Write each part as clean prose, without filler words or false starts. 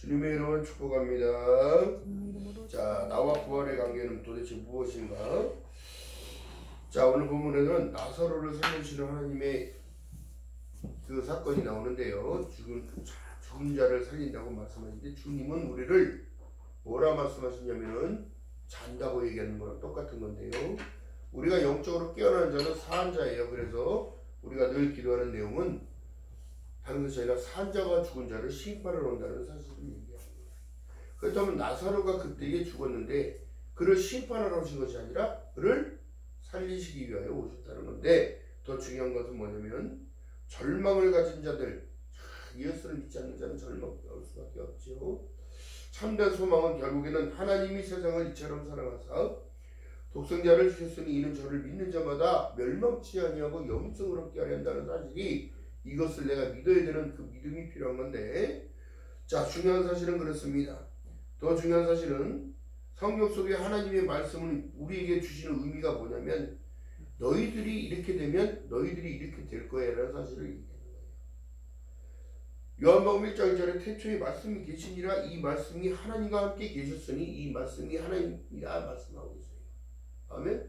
주님의 이름을 축복합니다. 자, 나와 부활의 관계는 도대체 무엇인가? 자, 오늘 본문에는 나사로를 살리시는 하나님의 그 사건이 나오는데요. 죽은 자를 살린다고 말씀하시는데, 주님은 우리를 뭐라 말씀하시냐면은 잔다고 얘기하는 거랑 똑같은 건데요. 우리가 영적으로 깨어나는 자는 사한 자예요. 그래서 우리가 늘 기도하는 내용은 다른 것이 아니라 사한 자가 죽은 자를 심판하러 온다는 사실을 얘기합니다. 그렇다면 나사로가 그때에 죽었는데 그를 심판하러 오신 것이 아니라 그를 살리시기 위하여 오셨다는 건데, 더 중요한 것은 뭐냐면 절망을 가진 자들, 예수를 믿지 않는 자는 절망을 올 수밖에 없죠. 참된 소망은 결국에는 하나님이 세상을 이처럼 사랑하사 독생자를 주셨으니 이는 저를 믿는 자마다 멸망치 아니하고 영생을 얻게 하려 한다는 사실이, 이것을 내가 믿어야 되는 그 믿음이 필요한 건데, 자, 중요한 사실은 그렇습니다. 더 중요한 사실은 성경 속에 하나님의 말씀을 우리에게 주시는 의미가 뭐냐면, 너희들이 이렇게 되면 너희들이 이렇게 될 거야 라는 사실을 얘기하는 거예요. 요한복음 1장 1절에 태초에 말씀이 계시니라, 이 말씀이 하나님과 함께 계셨으니 이 말씀이 하나님이라 말씀하고 있어요. 아멘.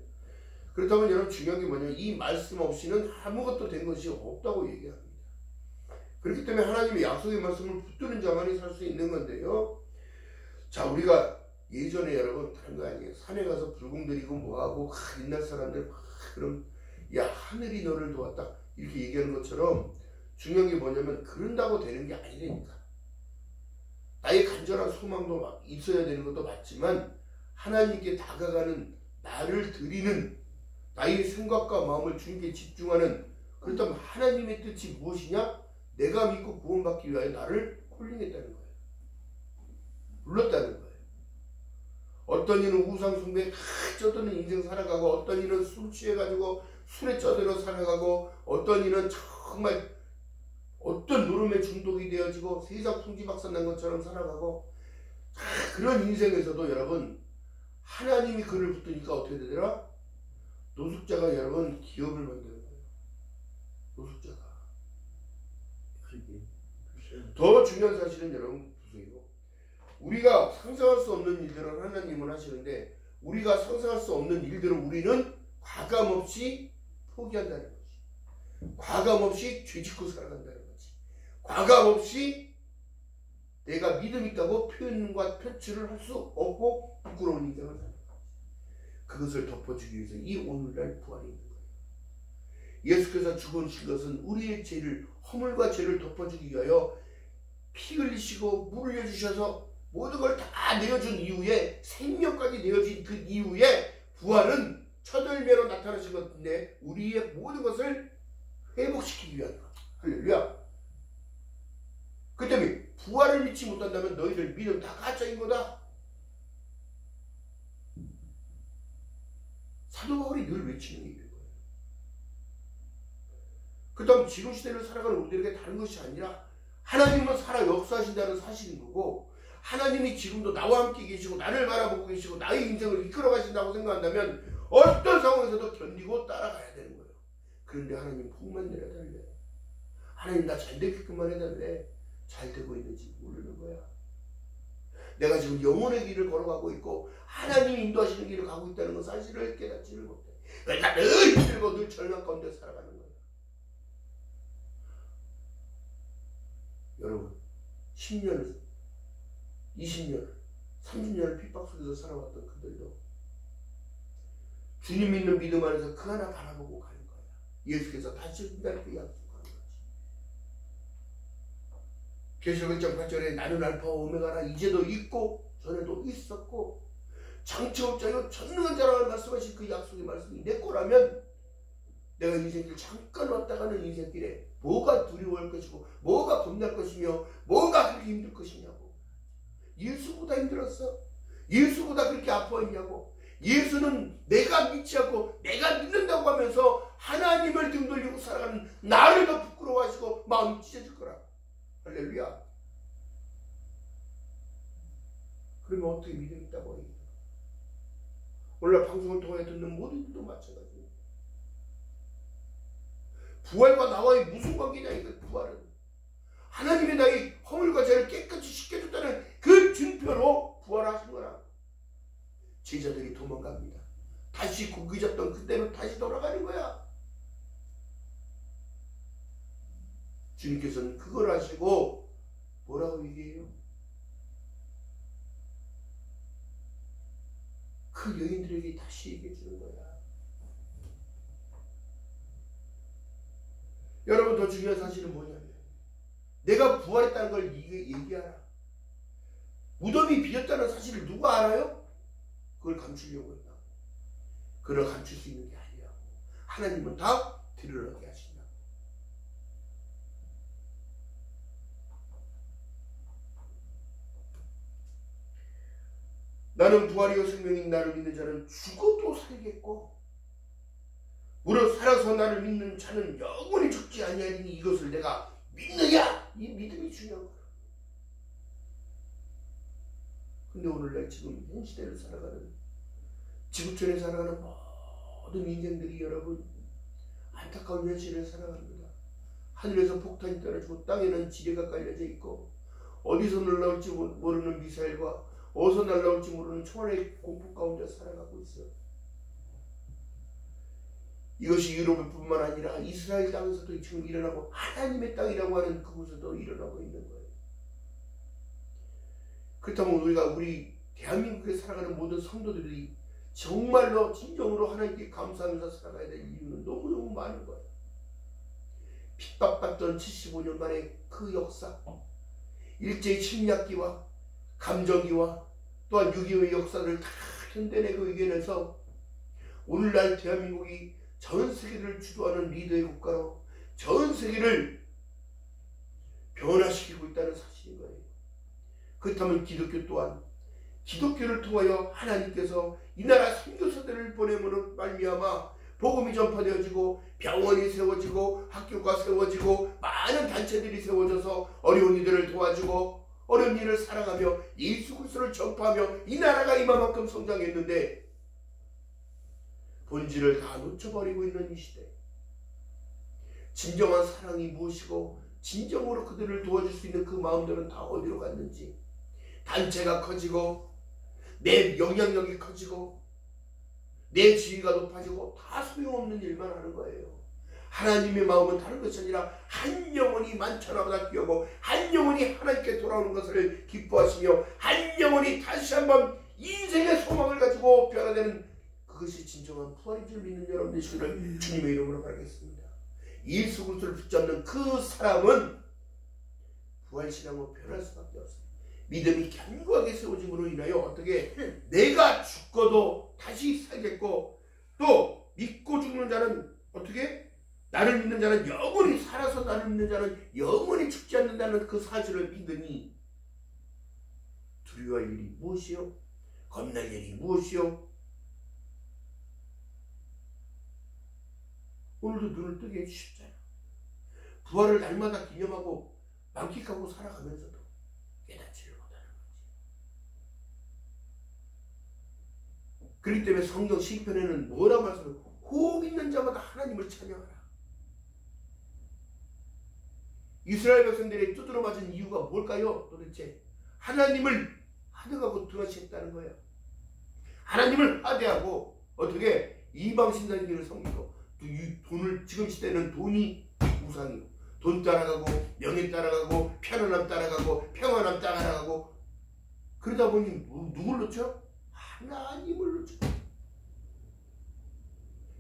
그렇다면 여러분, 중요한 게 뭐냐면 이 말씀 없이는 아무것도 된 것이 없다고 얘기합니다. 그렇기 때문에 하나님의 약속의 말씀을 붙드는 자만이 살 수 있는 건데요. 자, 우리가 예전에 여러분 다른 거 아니에요. 산에 가서 불공 들이고 뭐하고 옛날 사람들 그럼 야 하늘이 너를 도왔다 이렇게 얘기하는 것처럼, 중요한 게 뭐냐면 그런다고 되는 게 아니라니까. 나의 간절한 소망도 있어야 되는 것도 맞지만, 하나님께 다가가는 나를 드리는 나의 생각과 마음을 주님께 집중하는, 그렇다면 하나님의 뜻이 무엇이냐? 내가 믿고 구원받기 위하여 나를 콜링했다는 거예요. 불렀다는 거예요. 어떤 이는 우상 숭배에 쩌드는 인생 살아가고, 어떤 이는 술 취해가지고 술에 쩌들어 살아가고, 어떤 이는 정말 어떤 노름에 중독이 되어지고 세상 풍지박산 난 것처럼 살아가고, 그런 인생에서도 여러분 하나님이 그를 붙드니까 어떻게 되더라? 노숙자가 여러분 기업을 만드는 거예요. 노숙자가. 더 중요한 사실은 여러분 보세요. 우리가 상상할 수 없는 일들을 하나님은 하시는데, 우리가 상상할 수 없는 일들을 우리는 과감없이 포기한다는 거지. 과감없이 죄짓고 살아간다는 거지. 과감없이 내가 믿음 있다고 표현과 표출을 할 수 없고 부끄러운 인생을 사는 거지. 그것을 덮어주기 위해서 이 오늘날 부활이 있는 거예요. 예수께서 죽으신 것은 우리의 죄를, 허물과 죄를 덮어주기 위하여 피 흘리시고 물 흘려주셔서 모든 걸 다 내어준 이후에, 생명까지 내어진 그 이후에 부활은 첫 열매로 나타나신 것인데 우리의 모든 것을 회복시키기 위한 것. 할렐루야. 그 때문에 부활을 믿지 못한다면 너희들 믿음 다 가짜인 거다. 사도 바울이 늘 외치는 얘기인 거예요. 그 다음 지금 시대를 살아가는 우리들에게 다른 것이 아니라 하나님은 살아 역사하신다는 사실인 거고, 하나님이 지금도 나와 함께 계시고 나를 바라보고 계시고 나의 인생을 이끌어 가신다고 생각한다면 어떤 상황에서도 견디고 따라가야 되는 거예요. 그런데 하나님 복만 내려달래. 하나님 나 잘 되게끔만 해달래. 잘 되고 있는지 모르는 거야. 내가 지금 영혼의 길을 걸어가고 있고 하나님이 인도하시는 길을 가고 있다는 건 사실을 깨닫지를 못해. 그러니까 늘 힘들고 늘 절망 가운데 살아가는 거야. 여러분 10년, 20년, 30년을 핍박 속에서 살아왔던 그들도 주님 믿는 믿음 안에서 그 하나 바라보고 가는 거야. 예수께서 다시 오신다는 그 약속하는 거지. 계시록 1장 8절에 나는 알파와 오메가라, 이제도 있고 전에도 있었고 장차 올 자요 전능한 자라고 말씀하신 그 약속의 말씀이 내 거라면, 내가 인생길 잠깐 왔다 가는 인생길에 뭐가 두려워할 것이고 뭐가 겁날 것이며 뭐가 그렇게 힘들 것이냐고. 예수보다 힘들었어? 예수보다 그렇게 아파했냐고. 예수는 내가 믿지 않고 내가 믿는다고 하면서 하나님을 등 돌리고 살아가는 나를 더 부끄러워하시고 마음이 찢어질 거라. 할렐루야. 그러면 어떻게 믿음 있다고 해요? 오늘 방송을 통해 듣는 모든 분도 마찬가지입니다. 부활과 나와의 무슨 관계냐 이거. 부활은 하나님이 나의 허물과 죄를 깨끗이 씻겨줬다는 굳게 잡던 그때로 다시 돌아가는 거야. 주님께서는 그걸 하시고 뭐라고 얘기해요? 그 여인들에게 다시 얘기해 주는 거야. 여러분, 더 중요한 사실은 뭐냐면 내가 부활했다는 걸 얘기하라. 무덤이 비었다는 사실을 누가 알아요? 그걸 감추려고 했다. 그걸 감출 수 있는 게 아니라고. 하나님은 다 드러나게 하신다. 나는 부활이요 생명인 나를 믿는 자는 죽어도 살겠고 무릇 살아서 나를 믿는 자는 영원히 죽지 아니하리니 이것을 내가 믿느냐? 이 믿음이 중요한 거야. 근데 오늘날 지금 현 시대를 살아가는 지구촌에 살아가는 모든 인생들이 여러분 안타까운 현실을 살아갑니다. 하늘에서 폭탄이 떨어지고 땅에는 지뢰가 깔려져 있고 어디서 날라올지 모르는 미사일과 어디서 날라올지 모르는 총알의 공포 가운데 살아가고 있어요. 이것이 유럽뿐만 아니라 이스라엘 땅에서도 지금 일어나고 하나님의 땅이라고 하는 그곳에도 일어나고 있는 거예요. 그렇다면 우리 대한민국에 살아가는 모든 성도들이 정말로 진정으로 하나님께 감사하면서 살아가야 될 이유는 너무너무 많은 거예요. 핍박받던 75년 만에 그 역사, 일제의 침략기와 감정기와 또한 6.25의 역사를 다 견뎌내고 이겨내서 오늘날 대한민국이 전 세계를 주도하는 리더의 국가로 전 세계를 변화시키고 있다는 사실인 거예요. 그렇다면 기독교 또한 기독교를 통하여 하나님께서 이 나라 선교사들을 보내므로 말미암아 복음이 전파되어지고 병원이 세워지고 학교가 세워지고 많은 단체들이 세워져서 어려운 이들을 도와주고 어려운 일을 사랑하며 예수 그리스도를 전파하며 이 나라가 이만큼 성장했는데 본질을 다 놓쳐버리고 있는 이 시대, 진정한 사랑이 무엇이고 진정으로 그들을 도와줄 수 있는 그 마음들은 다 어디로 갔는지, 단체가 커지고 내 영향력이 커지고 내 지위가 높아지고 다 소용없는 일만 하는 거예요. 하나님의 마음은 다른 것이 아니라 한 영혼이 만천하보다 귀하고 한 영혼이 하나님께 돌아오는 것을 기뻐하시며 한 영혼이 다시 한번 인생의 소망을 가지고 변화되는 그것이 진정한 부활인 줄 믿는 여러분 되시기를 주님의 이름으로 바라겠습니다. 예수 그리스도를 붙잡는 그 사람은 부활신앙으로 변할 수밖에 없어요. 믿음이 견고하게 세워짐으로 인하여 어떻게 내가 죽고도 다시 살겠고 또 믿고 죽는 자는 어떻게 나를 믿는 자는 영원히 살아서 나를 믿는 자는 영원히 죽지 않는다는 그 사실을 믿으니 두려워할 일이 무엇이요? 겁날 일이 무엇이요? 오늘도 눈을 뜨게 해주셨잖아요. 부활을 날마다 기념하고 만끽하고 살아가면서도 깨닫지를 못하는 거지. 그렇기 때문에 성경 시편에는 뭐라고 말씀해요? 호흡 있는 자마다 하나님을 찬양하라. 이스라엘 백성들이 두드러 맞은 이유가 뭘까요? 도대체 하나님을 하대하고 등하시했다는 거예요. 하나님을 하대하고 어떻게 이방 신앙들을 섬기고 이 돈을, 지금 시대는 돈이 우상이요. 돈 따라가고 명예 따라가고 편안함 따라가고 평안함 따라가고 그러다 보니 누굴 놓쳐? 하나님을 놓쳐.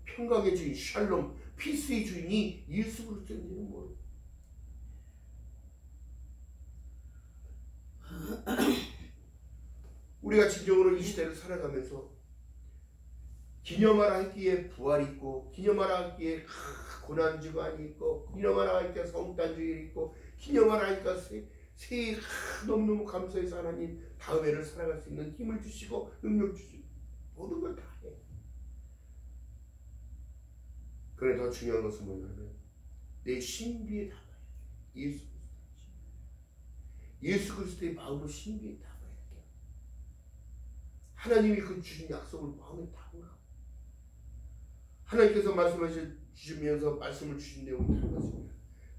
평강의 주인 샬롬 피스의 주인이 예수 그리스도인지는 모르고 우리가 진정으로 이 시대를 살아가면서 기념하라 했기에 부활이 있고 기념하라 했기에 고난주간이 있고 기념하라 했기에 성탄주일이 있고 기념하라 하니까 새해 너무너무 감사해서 하나님 다음 해를 살아갈 수 있는 힘을 주시고 능력 주시고 모든 걸 다 해. 그래 더 중요한 것은 뭐냐면 내 신비에 담아야 돼. 예수 그리스도의 마음을 신비에 담아야 돼. 하나님이 그 주신 약속을 마음에 담으라. 하나님께서 말씀하셔 주시면서 말씀을 주신 내용이 다른 것입니다.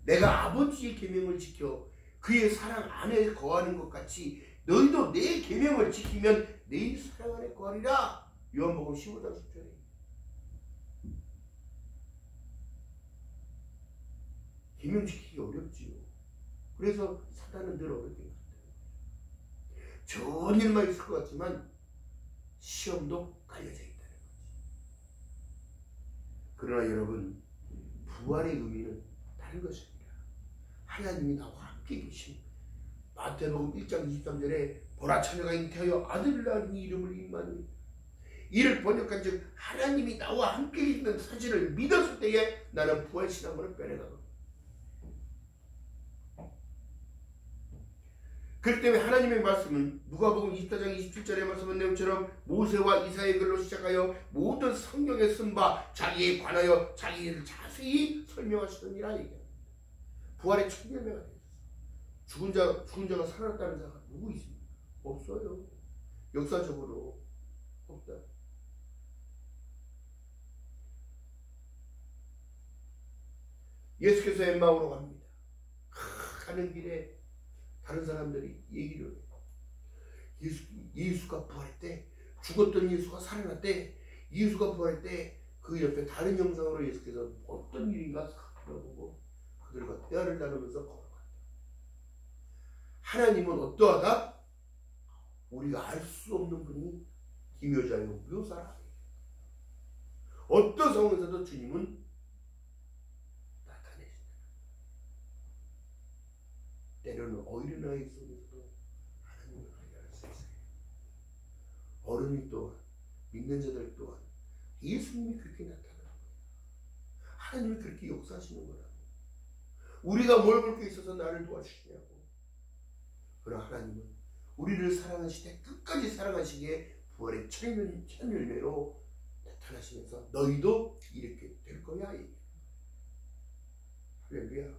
내가 아버지의 계명을 지켜 그의 사랑 안에 거하는 것 같이 너희도 내 계명을 지키면 내 사랑 안에 거하리라. 요한복음 15장 10절에 기명시키기 어렵지요. 그래서 사단은 늘 어렵게 만드는 거예요. 좋은 일만 있을 것 같지만 시험도 깔려져 있다는 거지. 그러나 여러분, 부활의 의미는 다른 것입니다. 하나님이 나와 함께 계신, 마태복음 1장 23절에 보라 처녀가 잉태하여 아들을 낳으니 이름을 임마누엘, 이를 번역한 즉 하나님이 나와 함께 있는 사실을 믿었을 때에 나는 부활신앙으로 변해가거든. 그렇기 때문에 하나님의 말씀은 누가복음 24장 27절의 말씀은 내용처럼 모세와 이사야의 글로 시작하여 모든 성경에 쓴 바 자기에 관하여 자기를 자세히 설명하시더니라 얘기합니다. 부활의 첫 열매가 되었어요. 죽은 자가 살아났다는 자가 누구 있습니까? 없어요. 역사적으로 없다. 예수께서 엠마오로 갑니다. 가는 길에 다른 사람들이 얘기를 해요. 예수가 부활할 때, 죽었던 예수가 살아났대, 예수가 부활할 때 그 옆에 다른 형상으로 예수께서 어떤 일인가 살펴보고 그들과 대화를 나누면서 걸어간다. 하나님은 어떠하다? 우리가 알 수 없는 분이 기묘자요 묘사라. 어떤 상황에서도 주님은 나타내신다. 때로는 어린아이 속에서도 하나님을 발견할 수 있어요. 어른이 또한, 믿는 자들 또한 예수님이 그렇게 나타나는 거예요. 하나님이 그렇게 역사하시는 거라고. 우리가 뭘 볼 게 있어서 나를 도와주시냐고. 그러나 하나님은 우리를 사랑하시되 끝까지 사랑하시기에 부활의 첫 열매로 나타나시면서 너희도 이렇게 될 거야. 할렐루야.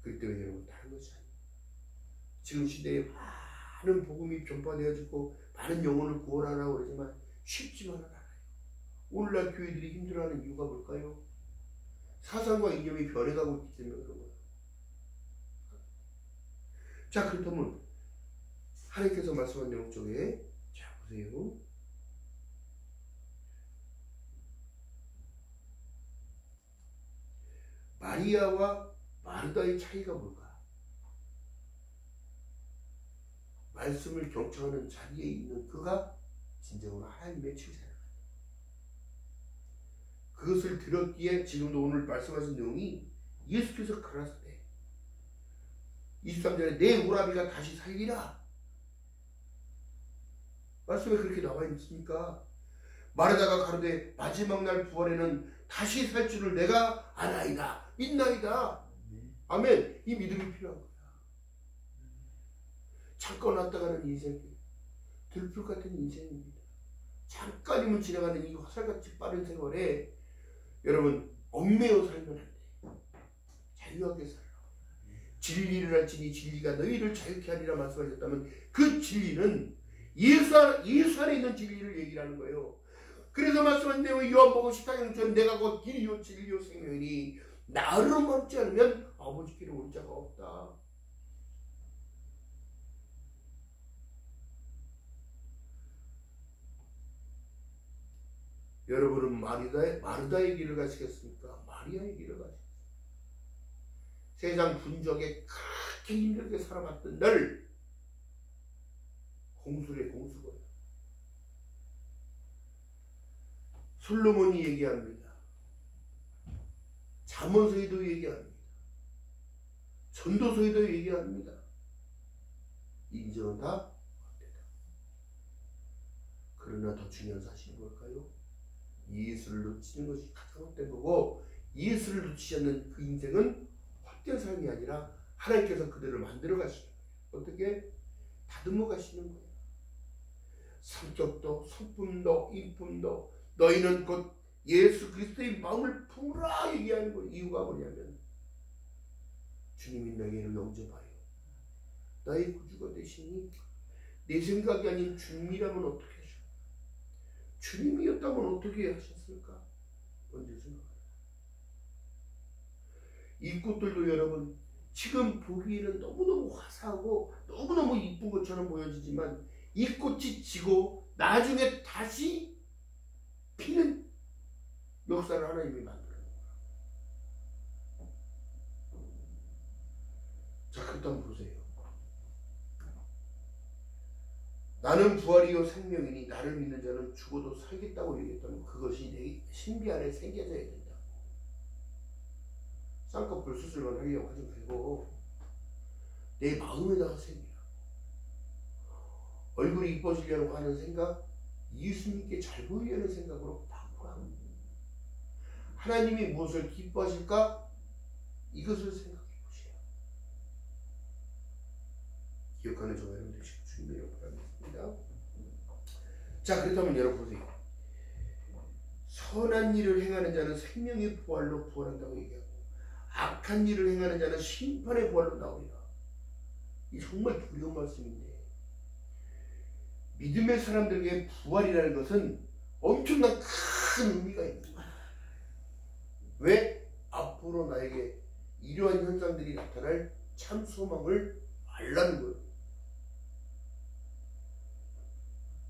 그렇기 때문에 여러분, 다른 것이 아니에요. 지금 시대에 많은 복음이 전파되어지고 많은 영혼을 구원하라고 그러지만 쉽지만은 않아요. 오늘날 교회들이 힘들어하는 이유가 뭘까요? 사상과 이념이 변해가고 있기 때문에 그런 거예요. 자, 그렇다면 하나님께서 말씀한 내용 쪽에, 자 보세요. 마리아와 마르다의 차이가 뭘까? 말씀을 경청하는 자리에 있는 그가 진정으로 하나님의 칠세라. 그것을 들었기에 지금도 오늘 말씀하신 내용이 예수께서 가라사대 23절에 내 오라비가 다시 살리라. 말씀에 그렇게 나와 있습니까? 마르다가 가로되 마지막 날 부활에는 다시 살 줄을 내가 아나이다, 믿나이다. 아멘. 이 믿음이 필요한 거야. 잠깐 왔다가는 인생, 들풀 같은 인생입니다. 잠깐이면 지나가는 이 화살같이 빠른 세월에 여러분 얽매여 살면 안 돼요. 자유하게 살아. 진리를 알지니 진리가 너희를 자유케 하리라 말씀하셨다면 그 진리는 예수 안에 있는 진리를 얘기하는 거예요. 그래서 말씀한 내용이 요한복음 14장 내가 곧 길이요 진리요 생명이니 나로 멈지 않으면 아버지께로 올 자가 없다. 여러분은 마르다의 길을 가시겠습니까? 마리아의 길을 가시겠습니까? 세상 분적에 그렇게 힘들게 살아봤던 널 공수래 공수거려. 솔로몬이 얘기합니다. 잠언서에도 얘기합니다. 전도서에도 얘기합니다. 인정은 다 헛되다. 그러나 더 중요한 사실은 뭘까요? 예수를 놓치는 것이 가장 헛된 거고, 예수를 놓치지 않는 그 인생은 헛된 삶이 아니라 하나님께서 그들을 만들어 가시는 거예요. 어떻게? 다듬어 가시는 거예요. 성격도 성품도 인품도 너희는 곧 예수 그리스도의 마음을 품으라 얘기하는 거예요. 이유가 뭐냐면 주님이 너희를 영접하여 나의 구주가 되시니 내 생각이 아닌 주님이라면 어떻게 하셔? 주님이었다면 어떻게 하셨을까? 언제 생각해요? 이 꽃들도 여러분 지금 보기에는 너무너무 화사하고 너무너무 이쁜 것처럼 보여지지만 이 꽃이 지고 나중에 다시 피는 역사를 하나님이 만들어요. 그렇다면 보세요. 나는 부활이요 생명이니 나를 믿는 자는 죽어도 살겠다고 얘기했다면 그것이 내 신비 안에 새겨져야 된다. 쌍꺼풀 수술만 하려고 하지 말고 내 마음에다가 새기라. 얼굴이 이뻐지려고 하는 생각, 예수님께 잘 보이려는 생각으로 바꾸라. 하나님이 무엇을 기뻐하실까? 이것을 생각해 보시라. 기억하는 저와 여러분 되시고 주님의 바라겠습니다. 자, 그렇다면 여러분 보세요. 선한 일을 행하는 자는 생명의 부활로 부활한다고 얘기하고 악한 일을 행하는 자는 심판의 부활로 나오리라. 이 정말 두려운 말씀인데 믿음의 사람들에게 부활이라는 것은 엄청난 큰 의미가 있는 거야. 왜? 앞으로 나에게 이러한 현상들이 나타날 참 소망을 알라는 거예요.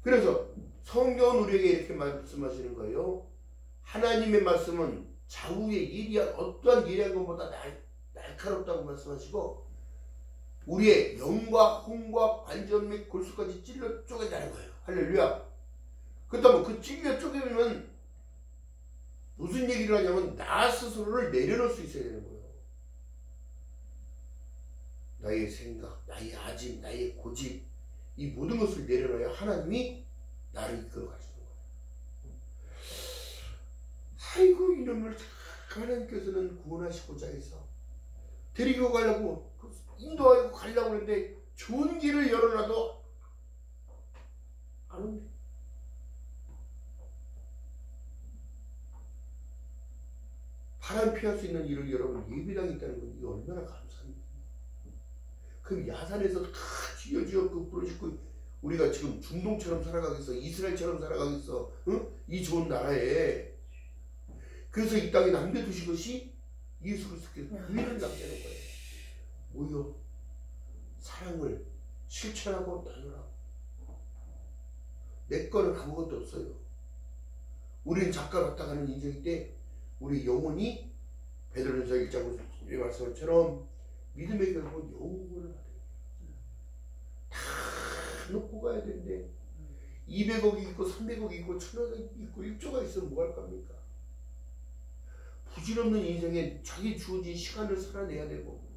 그래서 성경은 우리에게 이렇게 말씀하시는 거예요. 하나님의 말씀은 좌우의 예리한 어떠한 예리한 것보다 날카롭다고 말씀하시고 우리의 영과 혼과 관절 및 골수까지 찔러 쪼개자는 거예요. 할렐루야. 그렇다면 그 찔러 쪼개면 무슨 얘기를 하냐면 나 스스로를 내려놓을 수 있어야 되는 거예요. 나의 생각, 나의 아집, 나의 고집 이 모든 것을 내려놔야 하나님이 나를 이끌어 가시는 거예요. 아이고 이놈을 하나님께서는 구원하시고자 해서 데리고 가려고 인도하고 가려고 하는데 좋은 길을 열어놔도 안 온대. 바람 피할 수 있는 일을 여러분 예비당이 있다는 건 이게 얼마나 감사합니다. 그 야산에서 다 쥐어쥐어 그 부러지고 우리가 지금 중동처럼 살아가겠어, 이스라엘처럼 살아가겠어, 응? 이 좋은 나라에. 그래서 이 땅에 남겨두신 것이 예수 그리스도께서 의를 남겨놓은 거예요. 오히려 사랑을 실천하고 나누라. 내 거는 아무것도 없어요. 우리는 작가 갔다가는 인생인데 우리 영혼이 베드로전서 1장 말씀처럼 믿음의 결국은 영혼을 받아요. 다 놓고 가야 되는데 200억이 있고 300억이 있고 1000억이 있고 1조가 있으면 뭐 할 겁니까? 부질없는 인생에 자기 주어진 시간을 살아내야 되고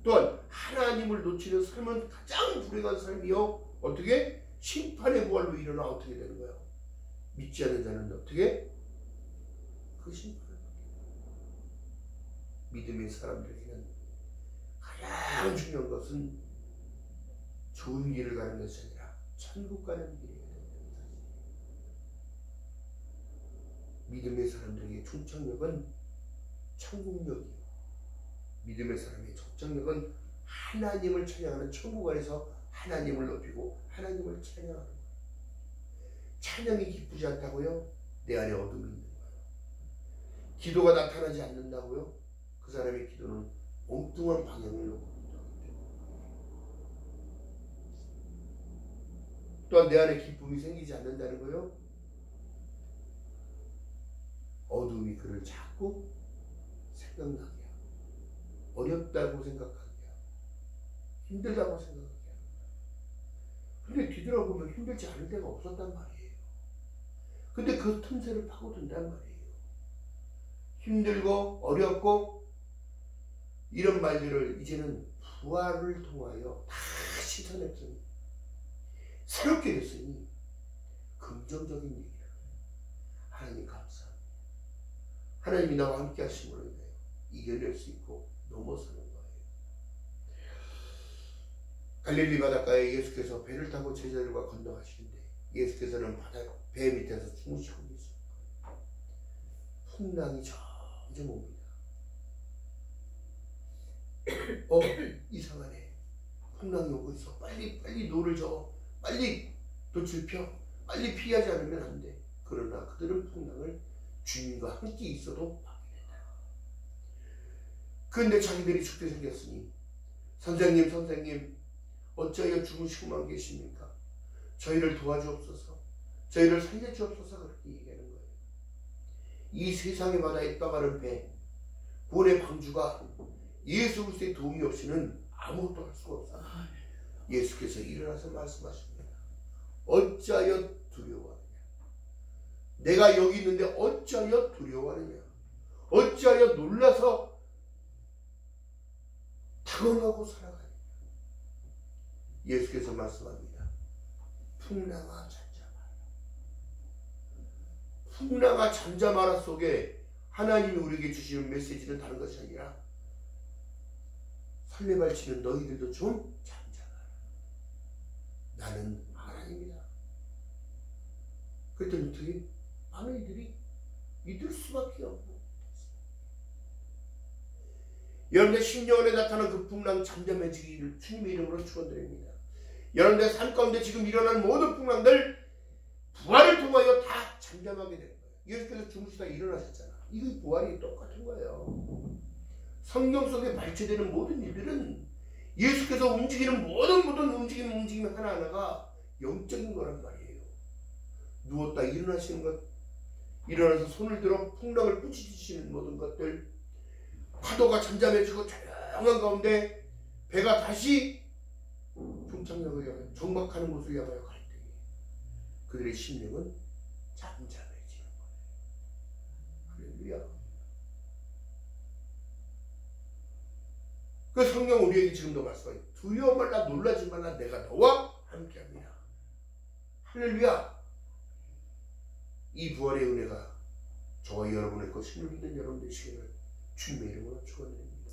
또한 하나님을 놓치는 삶은 가장 불행한 삶이요. 어떻게? 심판의 부활로 일어나 어떻게 되는 거예요? 믿지 않는 자는 어떻게? 그 심판을 받게 믿음의 사람들에게는 가장 중요한 것은 좋은 길을 가는 것이 아니라 천국 가는 길이어야 된다는 사실이에요. 믿음의 사람들에게 총착력은 천국력이요. 믿음의 사람의 적정력은 하나님을 찬양하는 천국 안에서 하나님을 높이고 하나님을 찬양하는 거예요. 찬양이 기쁘지 않다고요? 내 안에 어둠이 있는 거예요. 기도가 나타나지 않는다고요? 그 사람의 기도는 엉뚱한 방향을 놓고 기도하기 때문에. 또한 내 안에 기쁨이 생기지 않는다는 거예요? 어둠이 그를 자꾸 생각나게 하고 어렵다고 생각하게 하고 힘들다고 생각하게 하는 거예요. 근데 뒤돌아보면 힘들지 않은 데가 없었단 말이에요. 근데 그 틈새를 파고든단 말이에요. 힘들고 어렵고 이런 말들을 이제는 부활을 통하여 다 씻어냈으니 새롭게 됐으니 긍정적인 얘기를 하나님 감사합니다. 하나님이 나와 함께 하심으로 인하여 이겨낼 수 있고 넘어서는 거예요. 갈릴리 바닷가에 예수께서 배를 타고 제자들과 건너가시는데 예수께서는 배 밑에서 주무시고 계십니다. 풍랑이 점점 옵니다. 이상하네. 풍랑이 오고 있어. 빨리 노를 저어. 빨리 돛을 펴. 빨리 피하지 않으면 안 돼. 그러나 그들은 풍랑을 주님과 함께 있어도 막게 된다. 그런데 자기들이 죽게 생겼으니 선생님 어찌하여 주무시고만 계십니까? 저희를 도와주옵소서. 저희를 살려주옵소서. 그렇게 얘기하는 거예요. 이 세상의 바다에 떠가는 배, 구원의 방주가 예수 그리스도의 도움이 없이는 아무것도 할 수가 없어요. 예수께서 일어나서 말씀하십니다. 어찌하여 두려워하느냐? 내가 여기 있는데 어찌하여 두려워하느냐? 어찌하여 놀라서 당황하고 살아가느냐? 예수께서 말씀합니다. 풍랑아 잠잠하라. 풍랑아 잠잠하라 속에 하나님이 우리에게 주시는 메시지는 다른 것이 아니라 설레발치는 너희들도 좀 잠잠하라. 나는 하나님이다. 그랬더니 어떻게 많은 이들이 믿을 수밖에 없고, 여러분의 심령에 나타난 그 풍랑 잠잠해지기를 주님의 이름으로 축원드립니다. 여러분의 삶 가운데 지금 일어난 모든 풍랑들 부활을 통하여 다 잠잠하게 된 거예요. 예수께서 주무시다 일어나셨잖아. 이거 부활이 똑같은 거예요. 성경 속에 발췌되는 모든 일들은 예수께서 움직이는 모든 움직임 하나하나가 영적인 거란 말이에요. 누웠다 일어나시는 것, 일어나서 손을 들어 풍랑을 꾸짖으시는 모든 것들, 파도가 잠잠해지고 조용한 가운데 배가 다시 종착역을 향해 정박하는 곳을 향하여 갈 때에 그들의 심령은 잠잠해지는 거예요. 할렐루야. 그 성경 우리에게 지금도 말씀해요. 두려워 말라, 놀라지 말라, 내가 너와 함께합니다. 할렐루야. 이 부활의 은혜가 저와 여러분의 것임을 믿는 여러분 되시기를 주님의 이름으로 축원드립니다.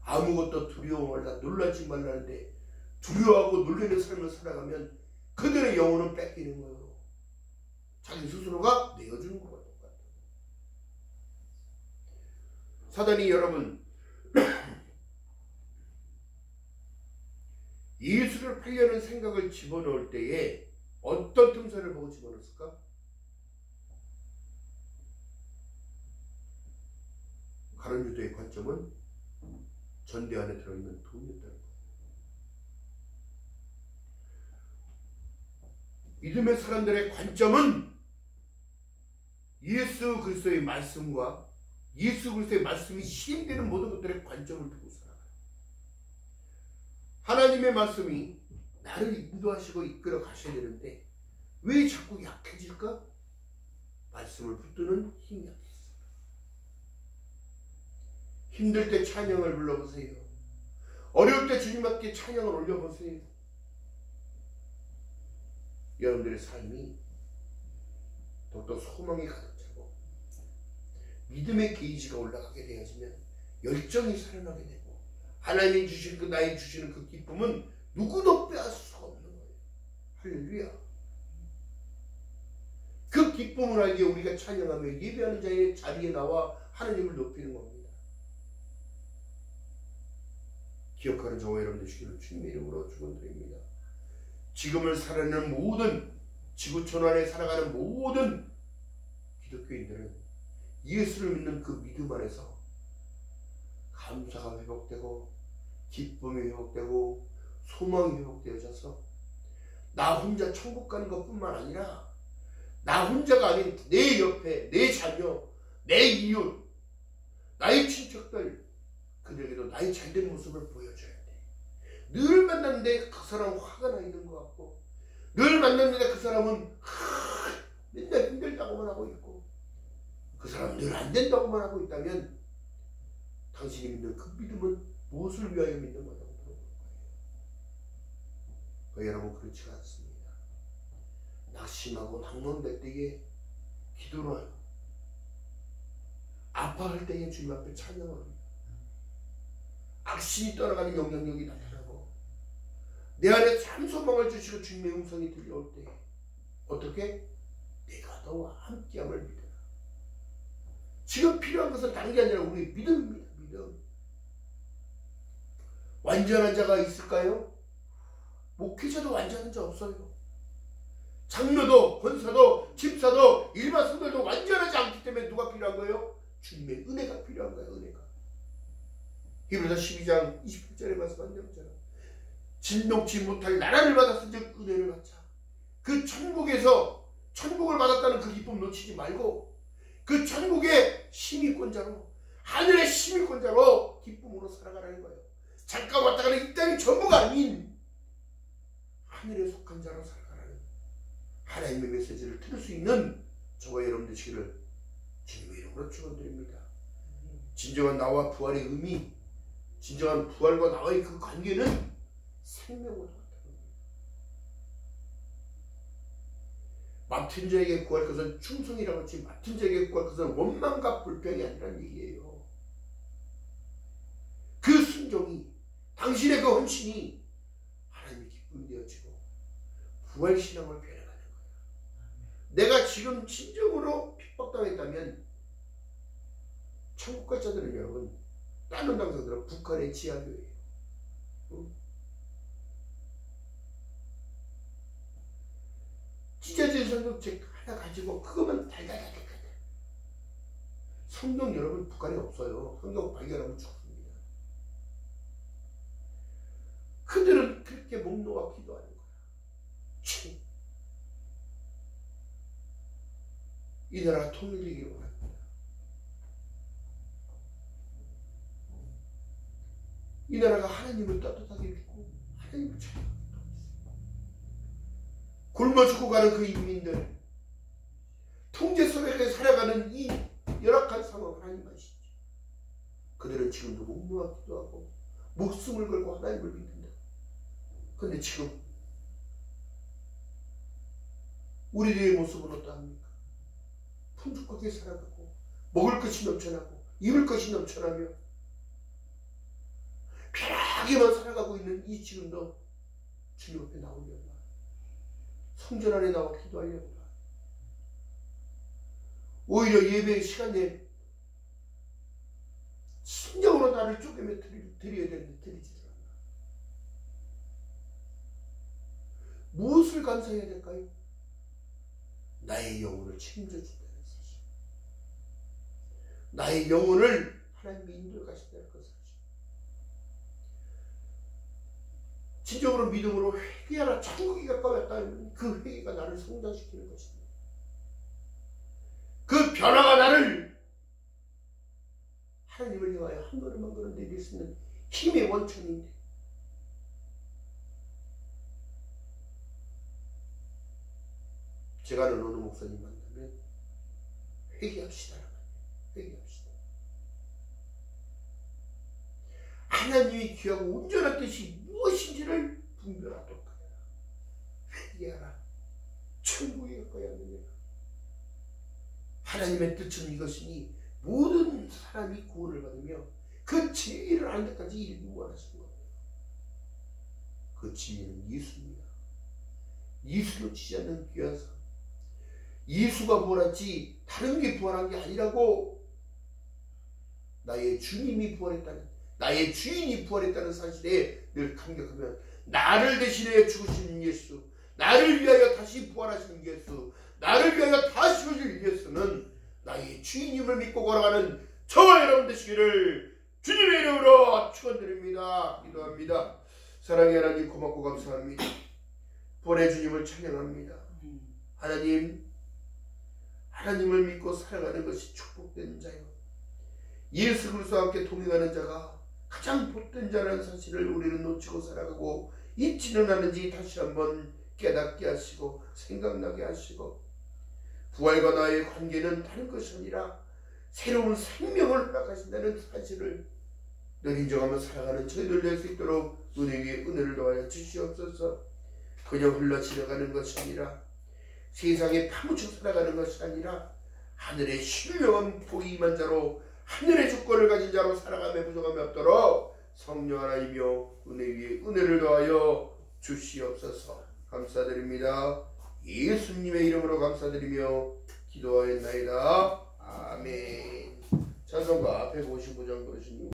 아무것도 두려워 말라, 놀라지 말라는데 두려워하고 놀라는 삶을 살아가면 그들의 영혼은 뺏기는 거예요. 자기 스스로가 내어주는 것과 똑같아요. 사단이 여러분 예수를 팔려는 생각을 집어넣을 때에 어떤 틈새를 보고 집어넣었을까? 가룟 유다의 관점은 전대 안에 들어있는 돈이었다는 거예요. 믿음의 사람들의 관점은 예수 그리스도의 말씀과 예수 그리스도의 말씀이 실행되는 모든 것들의 관점을 두고 살아가요. 하나님의 말씀이 나를 인도하시고 이끌어 가셔야 되는데 왜 자꾸 약해질까? 말씀을 붙드는 힘이 없어요. 힘들 때 찬양을 불러보세요. 어려울 때 주님 앞에 찬양을 올려보세요. 여러분들의 삶이 더욱더 소망이 가득 차고 믿음의 게이지가 올라가게 되어지면 열정이 살아나게 되고 하나님이 주시는 그 나에게 주시는 그 기쁨은 누구도 빼앗을 수가 없는 거예요. 할렐루야. 그 기쁨을 알기에 우리가 찬양하며 예배하는 자의 자리에 나와 하나님을 높이는 겁니다. 기억하는 저와 여러분 되시기를 주님의 이름으로 축원드립니다. 지금을 살아가는 모든 지구촌 안에 살아가는 모든 기독교인들은 예수를 믿는 그 믿음 안에서 감사가 회복되고 기쁨이 회복되고 소망이 회복되어져서 나 혼자 천국 가는 것뿐만 아니라 나 혼자가 아닌 내 옆에 내 자녀, 내 이웃, 나의 친척들 그들에게도 나의 잘된 모습을 보여줘야 돼. 늘 만났는데 그 사람은 화가 나 있는 것 같고 늘 만났는데 그 사람은 맨날 힘들다고만 하고 있고 그 사람은 늘 안 된다고만 하고 있다면 당신이 믿는 그 믿음은 무엇을 위하여 믿는 거냐고 물어볼 거예요. 여러분 그렇지 않습니다. 낙심하고 낭망될 때에 기도를 하고 아파할 때에 주님 앞에 찬양을 합니다. 악신이 떠나가는 영향력이 나타나고 내 안에 참 소망을 주시고 주님의 음성이 들려올 때 어떻게? 내가 너와 함께함을 믿어라. 지금 필요한 것은 다른 게 아니라 우리의 믿음입니다. 믿음. 완전한 자가 있을까요? 목회자도 완전한 자 없어요. 장로도 권사도 집사도 일반 성도들도 완전하지 않기 때문에 누가 필요한 거예요? 주님의 은혜가 필요한 거예요. 은혜가. 히브리서 12장 28절에 말씀한 대로잖아. 진동치 못할 나라를 받았은즉 은혜를 받자. 그 천국에서 천국을 받았다는 그 기쁨 놓치지 말고 그 천국의 시민권자로 하늘의 시민권자로 기쁨으로 살아가라는 거예요. 잠깐 왔다 땅이 전부가 아닌 하늘에 속한 자로 살아가는 하나님의 메시지를 들을 수 있는 저와 여러분 되시기를 주님의 이름으로 축원드립니다. 진정한 나와 부활의 의미, 진정한 부활과 나와의 그 관계는 생명과 같다. 맡은 자에게 구할 것은 충성이라고 했지, 맡은 자에게 구할 것은 원망과 불평이 아니라는 얘기예요. 그 순종이, 당신의 그 헌신이 하나님의 기쁨이 되어지고 부활신앙을 변해가는 거야. 내가 지금 진정으로 핍박당했다면 천국 갈 자들은 여러분, 다른 당사들은 북한의 지하교회예요. 응? 찢어진 성경책 하나 가지고 그것만 달달달달. 성경 여러분 북한에 없어요. 성경 발견하면 죽습니다. 그들은 그렇게 목 놓아 기도하는 거야. 이 나라가 통일되기를 원합니다. 이 나라가 하나님을 따뜻하게 믿고 하나님을 찬양하고 굶어 죽어가는 그 인민들, 통제 속에 살아가는 이 열악한 상황을 하나님 아시죠? 그들은 지금도 목 놓아 기도하고 목숨을 걸고 하나님을 믿는다. 그런데 지금 우리들의 모습은 어떠합니까? 풍족하게 살아가고 먹을 것이 넘쳐나고 입을 것이 넘쳐나며 편하게만 살아가고 있는 이 지금도 주님 앞에 나오려고 성전 안에 나와 기도하려고 오히려 예배의 시간에 심정으로 나를 쪼개며 드려야 되는데 드리지도 않아. 무엇을 감사해야 될까요? 나의 영혼을 책임져 준다는 사실, 나의 영혼을 하나님이 인도해 가신다는 그 사실, 진정으로 믿음으로 회개하라, 천국이 가까웠다는 그 회개가 나를 성장시키는 것입니다. 그 변화가 나를 하나님을 향하여 한 걸음 한 걸음 내릴 수 있는 힘의 원천인데, 제가 아는 어느 목사님 만나면 회개합시다라고 합니다. 회개합시다. 하나님이 귀하고 온전한 뜻이 무엇인지를 분별하도록 하라. 회개하라. 천국에 가까이 하느냐. 하나님의 뜻은 이것이니 모든 사람이 구원을 받으며 그 진리를 아는 데까지 이르기 원하시는 겁니다. 그 진리는 예수입니다. 예수로 치지 않는 귀한 삶. 예수가 부활했지 다른 게 부활한 게 아니라고, 나의 주님이 부활했다는, 나의 주인이 부활했다는 사실에 늘 감격하면, 나를 대신해 죽으신 예수, 나를 위하여 다시 부활하신 예수, 나를 위하여 다시 오실 예수는 나의 주인임을 믿고 걸어가는 저와 여러분 되시기를 주님의 이름으로 축원드립니다. 기도합니다. 사랑의 하나님, 고맙고 감사합니다. 부활의 주님을 찬양합니다. 하나님을 믿고 살아가는 것이 축복된 자요, 예수 그리스도와 함께 동행하는 자가 가장 복된 자라는 사실을 우리는 놓치고 살아가고 있지는 않은지 다시 한번 깨닫게 하시고 생각나게 하시고, 부활과 나의 관계는 다른 것이 아니라 새로운 생명을 허락하신다는 사실을 늘 인정하며 살아가는 저희들 될 수 있도록 은혜 위에 은혜를 더하여 주시옵소서. 그냥 흘러 지나가는 것이 아니라, 세상에 파묻혀 살아가는 것이 아니라, 하늘의 신령한 보이만 자로, 하늘의 주권을 가진 자로 살아가며 부족함이 없도록 성령 하나이며 은혜 위에 은혜를 더하여 주시옵소서. 감사드립니다. 예수님의 이름으로 감사드리며 기도하였나이다. 아멘. 찬송가 155장 부르신